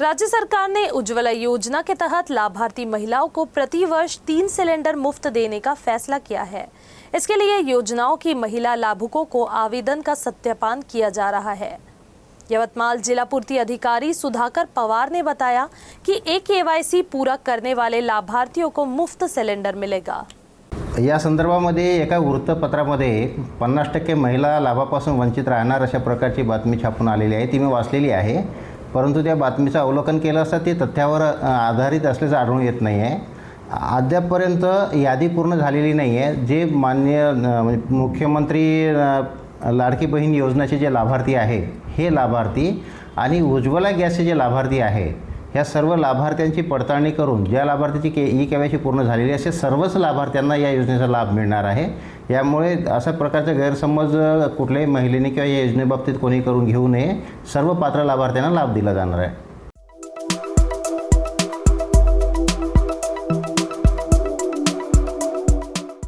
राज्य सरकार ने उज्ज्वला योजना के तहत लाभार्थी महिलाओं को प्रति वर्ष 3 सिलेंडर मुफ्त देने का फैसला किया है। इसके लिए योजनाओं की महिला लाभुकों को आवेदन का सत्यापन किया जा रहा है। यवतमाल जिला पूर्ति अधिकारी सुधाकर पवार ने बताया कि KYC पूरा करने वाले लाभार्थियों को मुफ्त सिलेंडर मिलेगा। या संदर्भामध्ये एका वृत्तपत्रामध्ये 50% महिला लाभापासून वंचित राहणार अशा प्रकारची बातमी छापून आलेली आहे। ती मी वाचलेली आहे, परंतु त्या बातमीचं अवलोकन केलं असता ते तथ्यावर आधारित असल्याचं आढळून येत नाही आहे। अद्यापपर्यंत यादी पूर्ण झालेली नाही आहे। जे माननीय मुख्यमंत्री लाडकी बहीण योजनेचे जे लाभार्थी आहे हे लाभार्थी आणि उज्ज्वला गॅसचे जे लाभार्थी आहे या सर्व लाभार्थ्यांची पडताळणी करून ज्या लाभार्थीची KYC पूर्ण झालेली असे सर्वच लाभार्थ्यांना या योजनेचा लाभ मिळणार आहे। यामुळे अशा प्रकारचा गैरसमज कुठल्याही महिलेने किंवा या योजनेबाबतीत कोणी करून घेऊ नये। सर्व पात्र लाभार्थ्यांना लाभ दिला जाणार आहे।